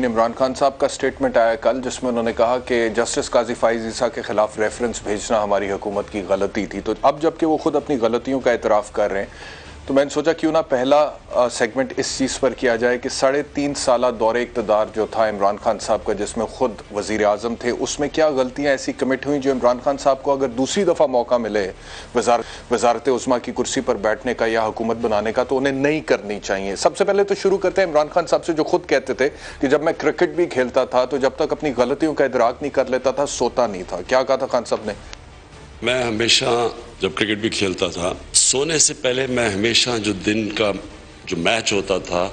عمران خان صاحب کا سٹیٹمنٹ آیا کل جس میں انہوں نے کہا کہ جسٹس قاضی فائز عیسیٰ کے خلاف ریفرنس بھیجنا ہماری حکومت کی غلطی تھی. تو اب جب کہ وہ خود اپنی غلطیوں کا اعتراف کر رہے ہیں تو میں نے سوچا کیوں نہ پہلا سیگمنٹ اس چیز پر کیا جائے کہ 3.5 سالہ دور اقتدار جو تھا عمران خان صاحب کا جس میں خود وزیر اعظم تھے اس میں کیا غلطیاں ایسی کمٹ ہوئیں جو عمران خان صاحب کو اگر دوسری دفعہ موقع ملے وزارت عظمیٰ کی کرسی پر بیٹھنے کا یا حکومت بنانے کا تو انہیں نہیں کرنی چاہیے. سب سے پہلے تو شروع کرتے ہیں عمران خان صاحب سے جو خود کہتے تھے کہ جب میں کرکٹ بھی کھیلتا تھا تو جب تک اپنی غلطیوں کا ادراک نہیں کر لیتا تھا سوتا نہیں تھا. کیا کہا تھا خان صاحب نے؟ میں ہمیشہ جب کرکٹ بھی کھیلتا تھا سونے سے پہلے میں ہمیشہ جو دن کا جو میچ ہوتا تھا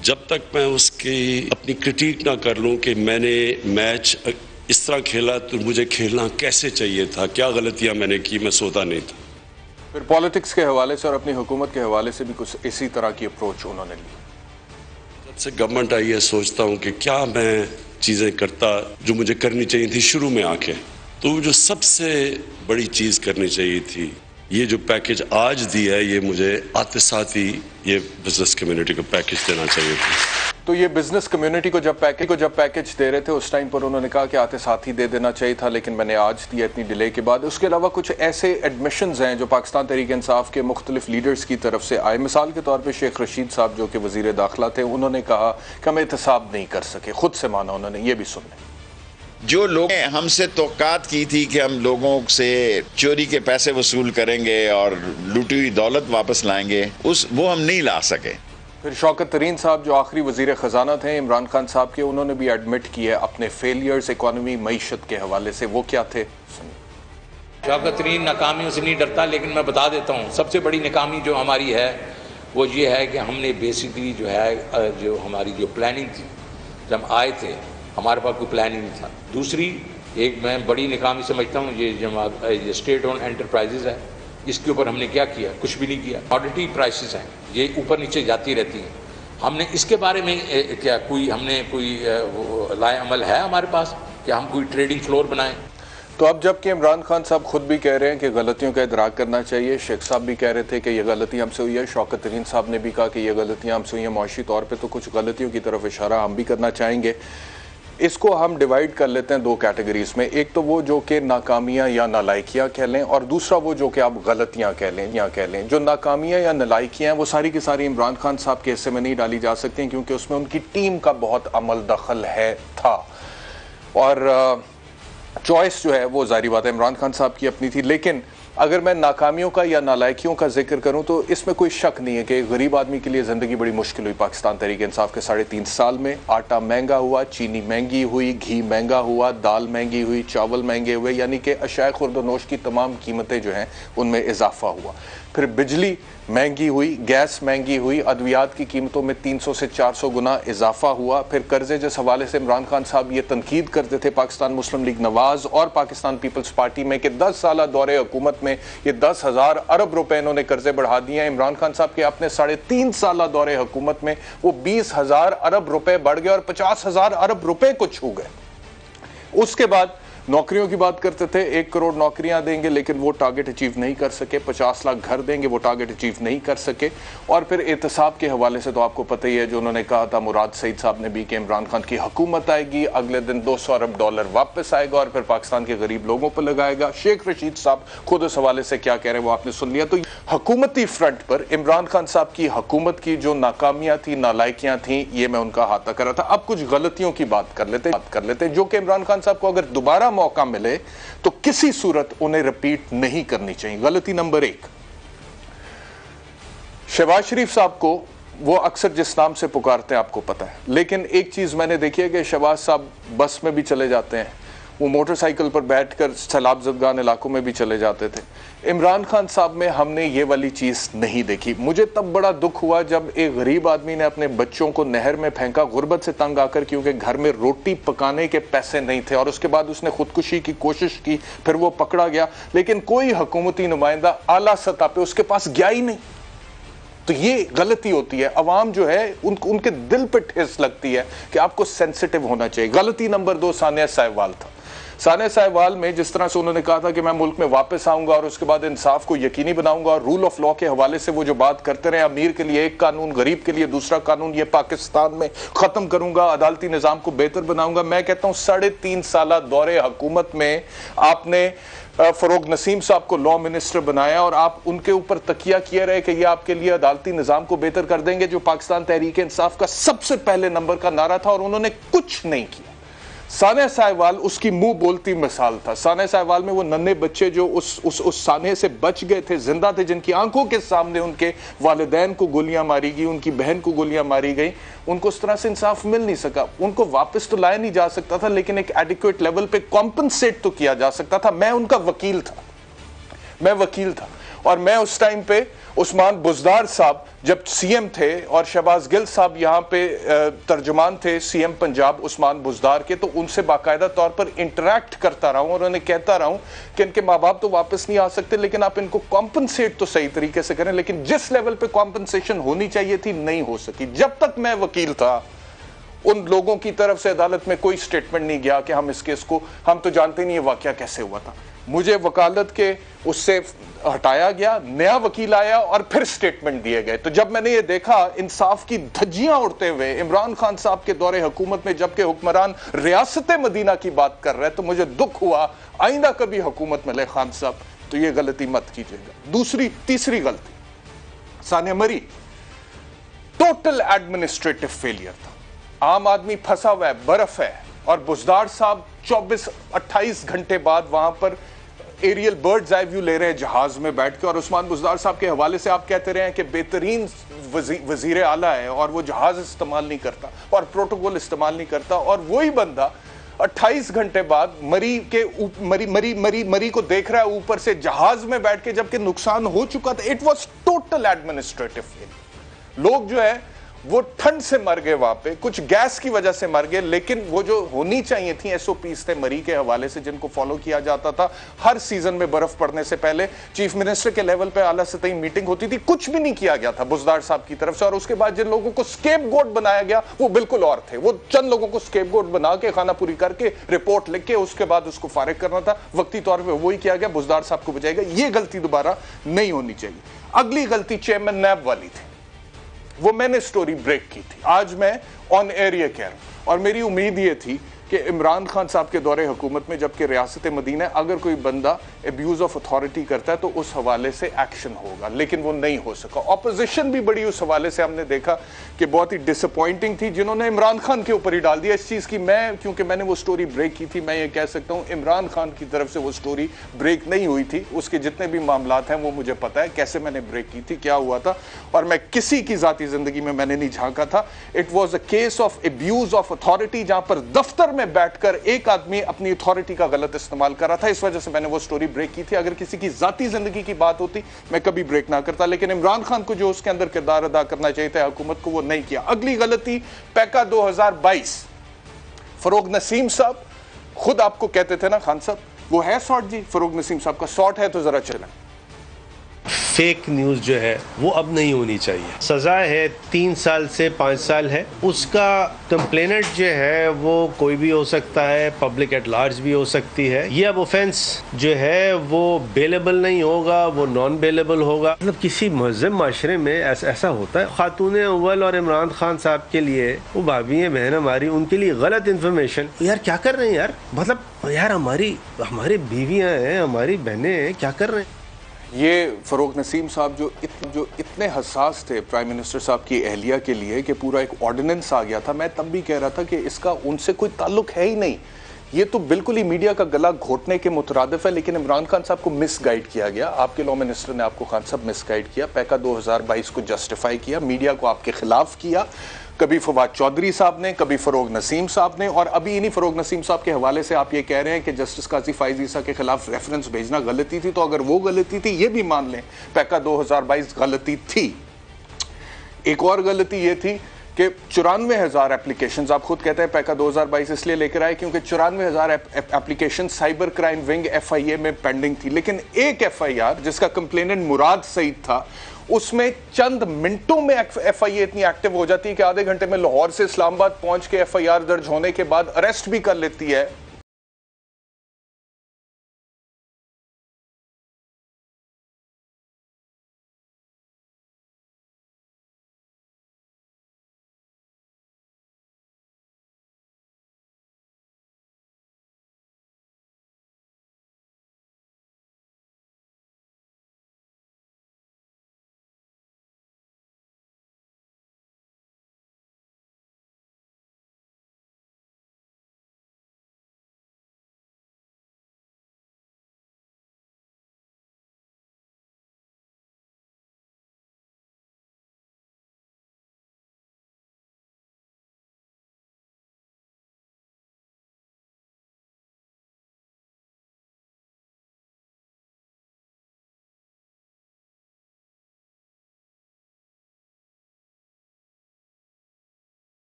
جب تک میں اس کی اپنی کرٹیک نہ کر لوں کہ میں نے میچ اس طرح کھیلا تو مجھے کھیلنا کیسے چاہیے تھا، کیا غلطیاں میں نے کی، میں سوتا نہیں تھا. پھر پالیٹکس کے حوالے سے اور اپنی حکومت کے حوالے سے بھی کچھ اسی طرح کی اپروچ انہوں نے لی. جب سے گورنمنٹ آئی ہے سوچتا ہوں کہ کیا میں چیزیں کرتا جو مجھے کرنی چاہیے تھی شروع میں آ کے. تو جو سب سے بڑی چیز کرنی چاہیے تھی یہ جو پیکج آج دیا ہے یہ مجھے آتے ساتھ ہی یہ بزنس کمیونٹی کو پیکج دینا چاہیے تھا. تو یہ بزنس کمیونٹی کو جب پیکج دے رہے تھے اس ٹائم پر انہوں نے کہا کہ آتے ساتھ ہی دے دینا چاہیے تھا لیکن میں نے آج دیا اتنی ڈیلے کے بعد. اس کے علاوہ کچھ ایسے ایڈمیشنز ہیں جو پاکستان تحریک انصاف کے مختلف لیڈرز کی طرف سے آئے. مثال کے طور پہ شیخ رشید صاحب جو کہ وزیر داخلہ تھے انہوں نے کہا کہ ہم احتساب نہیں کر سکے، خود سے مانا انہوں نے. یہ بھی سن لیں. جو لوگ ہم سے توقعات کی تھی کہ ہم لوگوں سے چوری کے پیسے وصول کریں گے اور لوٹی ہوئی دولت واپس لائیں گے وہ ہم نہیں لا سکے. پھر شوکت ترین صاحب جو آخری وزیر خزانہ تھے عمران خان صاحب کے انہوں نے بھی ایڈمٹ کیا ہے اپنے فیلیئرز اکانومی معیشت کے حوالے سے. وہ کیا تھے؟ شوکت ترین ناکامیوں سے نہیں ڈرتا لیکن میں بتا دیتا ہوں سب سے بڑی ناکامی جو ہماری ہے وہ یہ ہے کہ ہم نے بیسیکلی جو ہے جو ہماری جو پلاننگ تھی جب آئے تھے ہمارے پاس کوئی پلان ہی نہیں تھا. دوسری ایک میں بڑی ناکامی سمجھتا ہوں یہ اسٹیٹ اون انٹرپرائزز ہے اس کے اوپر ہم نے کیا کیا؟ کچھ بھی نہیں کیا. کموڈٹی پرائسز ہیں یہ اوپر نیچے جاتی رہتی ہیں. ہم نے اس کے بارے میں کیا ہم نے کوئی لائے عمل ہے ہمارے پاس کہ ہم کوئی ٹریڈنگ فلور بنائیں؟ تو اب جب کہ عمران خان صاحب خود بھی کہہ رہے ہیں کہ غلطیوں کا ادراک کرنا چاہیے، شیخ صاحب بھی کہہ رہے تھے کہ یہ غلطی ہم سے ہوئی ہے، شوکت ترین صاحب نے بھی کہا کہ یہ غلطیاں ہم سے ہوئی ہیں معاشی طور پہ، تو کچھ غلطیوں کی طرف اشارہ ہم بھی کرنا چاہیں گے. اس کو ہم ڈیوائیڈ کر لیتے ہیں 2 کیٹیگریز میں. ایک تو وہ جو کہ ناکامیاں یا نالائکیاں کہہ لیں اور دوسرا وہ جو کہ آپ غلطیاں کہہ لیں. جو ناکامیاں یا نالائکیاں ہیں وہ ساری کی ساری عمران خان صاحب کے حصے میں نہیں ڈالی جا سکتی ہیں کیونکہ اس میں ان کی ٹیم کا بہت عمل دخل تھا اور چوائس جو ہے وہ ظاہری بات ہے عمران خان صاحب کی اپنی تھی. لیکن اگر میں ناکامیوں کا یا نالائکیوں کا ذکر کروں تو اس میں کوئی شک نہیں ہے کہ غریب آدمی کے لیے زندگی بڑی مشکل ہوئی پاکستان تحریک انصاف کے 3.5 سال میں. آٹا مہنگا ہوا، چینی مہنگی ہوئی، گھی مہنگا ہوا، دال مہنگی ہوئی، چاول مہنگے ہوئے، یعنی کہ اشیاء خورد و نوش کی تمام قیمتیں جو ہیں ان میں اضافہ ہوا. پھر بجلی مہنگی ہوئی، گیس مہنگی ہوئی، ادویات کی قیمتوں میں 300 سے 400 گنا اضافہ ہوا. پھر قرضے جس حوالے سے عمران خان صاحب یہ تنقید کرتے تھے پاکستان مسلم لیگ نواز اور پاکستان پیپلز پارٹی میں کہ 10 سالہ دور حکومت میں یہ 10,000 ارب روپے انہوں نے قرضے بڑھا دیے ہیں. عمران خان صاحب کے اپنے 3.5 سالہ دور حکومت میں وہ 20,000 ارب روپے بڑھ گئے اور 50,000 ارب روپے کو چھو گئے. اس کے بعد نوکریوں کی بات کرتے تھے، 1 کروڑ نوکریاں دیں گے لیکن وہ ٹارگٹ اچیو نہیں کر سکے. 50 لاکھ گھر دیں گے وہ ٹارگٹ اچیو نہیں کر سکے. اور پھر احتساب کے حوالے سے تو آپ کو پتہ ہی ہے جو انہوں نے کہا تھا مراد سعید صاحب نے بھی کہ عمران خان کی حکومت آئے گی، اگلے دن $200 ارب واپس آئے گا اور پھر پاکستان کے غریب لوگوں پر لگائے گا. شیخ رشید صاحب خود اس حوالے سے کیا کہہ رہے ہیں وہ آپ نے سن لیا. تو حکومتی فرنٹ پر عمران خان صاحب کی حکومت کی جو ناکامیاں تھیں، نالائکیاں تھیں، یہ میں ان کا احاطہ کر رہا تھا. اب کچھ غلطیوں کی بات کر لیتے جو کہ عمران خان صاحب کو اگر دوبارہ موقع ملے تو کسی صورت انہیں رپیٹ نہیں کرنی چاہیے. غلطی نمبر 1، شہباز شریف صاحب کو وہ اکثر جس نام سے پکارتے ہیں آپ کو پتہ ہے، لیکن ایک چیز میں نے دیکھی ہے کہ شہباز صاحب بس میں بھی چلے جاتے ہیں، وہ موٹر سائیکل پر بیٹھ کر سیلاب زدگان علاقوں میں بھی چلے جاتے تھے. عمران خان صاحب میں ہم نے یہ والی چیز نہیں دیکھی. مجھے تب بڑا دکھ ہوا جب ایک غریب آدمی نے اپنے بچوں کو نہر میں پھینکا غربت سے تنگ آ کر کیونکہ گھر میں روٹی پکانے کے پیسے نہیں تھے اور اس کے بعد اس نے خودکشی کی کوشش کی، پھر وہ پکڑا گیا لیکن کوئی حکومتی نمائندہ اعلیٰ سطح پہ اس کے پاس گیا ہی نہیں. تو یہ غلطی ہوتی ہے. عوام جو ہے ان کے دل پہ ٹھیس لگتی ہے کہ آپ کو سینسٹیو ہونا چاہیے. غلطی نمبر 2 ثانیہ سہیوال تھا. साने साहिवाल में जिस तरह से उन्होंने कहा था कि मैं मुल्क में वापस आऊंगा और उसके बाद इंसाफ को यकीनी बनाऊंगा और रूल ऑफ लॉ के हवाले से वो जो बात करते रहे, अमीर के लिए एक कानून, गरीब के लिए दूसरा कानून, ये पाकिस्तान में खत्म करूंगा, अदालती निजाम को बेहतर बनाऊंगा। मैं कहता हूं 3.5 साल दौरे हुकूमत में आपने फरोग नसीम साहब को लॉ मिनिस्टर बनाया और आप उनके ऊपर तकिया किए रहे कि ये आपके लिए अदालती निजाम को बेहतर कर देंगे, जो पाकिस्तान तहरीक इंसाफ का सबसे पहले नंबर का नारा था, और उन्होंने कुछ नहीं किया। साने साहिवाल उसकी मुंह बोलती मिसाल था। साने साहिवाल में वो नन्हे बच्चे जो उस साने से बच गए थे, जिंदा थे, जिनकी आंखों के सामने उनके वालिदैन को गोलियां मारी गई, उनकी बहन को गोलियां मारी गई, उनको उस तरह से इंसाफ मिल नहीं सका। उनको वापस तो लाया नहीं जा सकता था, लेकिन एक एडिक्वेट लेवल पे कॉम्पनसेट तो किया जा सकता था। मैं उनका वकील था, मैं वकील था, और मैं उस टाइम पे उस्मान बुज़दार साहब जब सीएम थे और शहबाज गिल साहब यहाँ पे तर्जुमान थे सीएम पंजाब उस्मान बुज़दार के, तो उनसे बाकायदा तौर पर इंटरेक्ट करता रहा हूँ और उन्हें कहता रहा हूँ कि इनके माँ बाप तो वापस नहीं आ सकते, लेकिन आप इनको कॉम्पनसेट तो सही तरीके से करें। लेकिन जिस लेवल पे कॉम्पनसेशन होनी चाहिए थी, नहीं हो सकी। जब तक मैं वकील था, उन लोगों की तरफ से अदालत में कोई स्टेटमेंट नहीं गया कि हम इस केस को, हम तो जानते नहीं ये वाकया कैसे हुआ था। मुझे वकालत के उससे हटाया गया, नया वकील आया और फिर स्टेटमेंट दिए गए। तो जब मैंने ये देखा इंसाफ की धज्जियां उड़ते हुए इमरान खान साहब के दौरे हुकूमत में, जबकि हुक्मरान रियासत मदीना की बात कर रहे, तो मुझे दुख हुआ, आइंदा कभी हुकूमत में ले खान साहब तो ये गलती मत कीजिएगा। तीसरी गलती, सानिया मरी टोटल एडमिनिस्ट्रेटिव फेलियर था। आम आदमी फंसा हुआ है, बर्फ है, और बुज़दार साहब 24-28 घंटे बाद वहां पर एरियल बर्ड्स आई व्यू ले रहे हैं जहाज में बैठ के, और उस्मान बुज़दार साहब के हवाले से आप कहते रहे हैं कि बेहतरीन वजीर आला है और वो जहाज इस्तेमाल नहीं करता और प्रोटोकॉल इस्तेमाल नहीं करता, और वही बंदा 28 घंटे बाद मरी को देख रहा है ऊपर से जहाज में बैठ के, जबकि नुकसान हो चुका था। It was total administrative failure. लोग जो है वो ठंड से मर गए, वहां पे कुछ गैस की वजह से मर गए, लेकिन वो जो होनी चाहिए थी एसओपीज थे मरी के हवाले से, जिनको फॉलो किया जाता था। हर सीजन में बर्फ पड़ने से पहले चीफ मिनिस्टर के लेवल पे आला सतही मीटिंग होती थी, कुछ भी नहीं किया गया था बुज़दार साहब की तरफ से। और उसके बाद जिन लोगों को स्केपगोट बनाया गया वो बिल्कुल और थे। वो चंद लोगों को स्केपगोट बना के, खाना पूरी करके, रिपोर्ट लिख के उसके बाद उसको फारिग करना था, वक्ती तौर पर वही किया गया, बुज़दार साहब को बचाएगा। ये गलती दोबारा नहीं होनी चाहिए। अगली गलती चेयरमैन नैब वाली थी, वो मैंने स्टोरी ब्रेक की थी, आज मैं ऑन एयर ये कह रहा हूं। और मेरी उम्मीद ये थी कि इमरान खान साहब के दौरे हुकूमत में, जबकि रियासत मदीना अगर कोई बंदा अब्यूज ऑफ अथॉरिटी करता है तो उस हवाले से एक्शन होगा, लेकिन वो नहीं हो सका। ऑपोजिशन भी बड़ी उस हवाले से हमने देखा कि बहुत ही डिसअपॉइंटिंग थी, जिन्होंने इमरान खान के ऊपर ही डाल दिया इस चीज़ की। मैं, क्योंकि मैंने वो स्टोरी ब्रेक की थी, मैं ये कह सकता हूँ इमरान खान की तरफ से वो स्टोरी ब्रेक नहीं हुई थी। उसके जितने भी मामलात हैं वो मुझे पता है कैसे मैंने ब्रेक की थी, क्या हुआ था, और मैं किसी की ज़ाती ज़िंदगी में मैंने नहीं झांका था। It was a case of abuse of authority, जहाँ पर दफ्तर में बैठकर एक आदमी अपनी अथॉरिटी का गलत इस्तेमाल कर रहा था। इस वजह से मैंने वो स्टोरी ब्रेक की थी। अगर किसी की जाती जिंदगी की बात होती मैं कभी ब्रेक ना करता, लेकिन इमरान खान को जो उसके अंदर किरदार अदा करना चाहिए था हुकूमत को, वो नहीं किया। अगली गलती पैका 2022, फरोग नसीम साहब खुद आपको कहते थे ना, खान साहब वो है शॉर्ट जी, फरोग नसीम साहब का शॉर्ट है तो जरा चलें। फेक न्यूज़ जो है वो अब नहीं होनी चाहिए। सज़ा है 3 साल से 5 साल है। उसका कंप्लेनेंट जो है वो कोई भी हो सकता है, पब्लिक एट लार्ज भी हो सकती है। ये अब ऑफेंस जो है वो बेलेबल नहीं होगा, वो नॉन बेलेबल होगा। मतलब किसी महज़ब माशरे में ऐसा होता है। खातून अव्वल और इमरान खान साहब के लिए, वो भाभी हैं, बहन हमारी, उनके लिए गलत इन्फॉर्मेशन, यार क्या कर रहे हैं यार, मतलब यार हमारी बीवियाँ हैं, हमारी बहनें हैं, क्या कर रहे हैं। ये फरोग नसीम साहब जो इतने हसास थे प्राइम मिनिस्टर साहब की अहलिया के लिए कि पूरा एक ऑर्डिनेंस आ गया था। मैं तब भी कह रहा था कि इसका उनसे कोई ताल्लुक है ही नहीं, ये तो बिल्कुल ही मीडिया का गला घोटने के मुतरादिफ है। लेकिन इमरान खान साहब को मिसगाइड किया गया, आपके लॉ मिनिस्टर ने आपको खान साहब मिसगाइड किया, पैका 2022 को जस्टिफाई किया, मीडिया को आपके खिलाफ किया, कभी फवाद चौधरी साहब ने, कभी फरोग नसीम साहब ने, और अभी इन्हीं फरोग नसीम साहब के हवाले से आप ये कह रहे हैं कि जस्टिस काजी फाइज ईसा के खिलाफ रेफरेंस भेजना गलती थी। तो अगर वो गलती थी, ये भी मान लें पैका 2022 गलती थी। एक और गलती ये थी कि 94,000 एप्लीकेशंस, आप खुद कहते हैं पैका 2022 इसलिए लेकर आए क्योंकि 94,000 application cyber crime wing FIA में पेंडिंग थी, लेकिन एक FIR जिसका कंप्लेनेंट मुराद सईद था, उसमें चंद मिनटों में FIA इतनी एक्टिव हो जाती है कि आधे घंटे में लाहौर से इस्लामाबाद पहुंच के FIR दर्ज होने के बाद अरेस्ट भी कर लेती है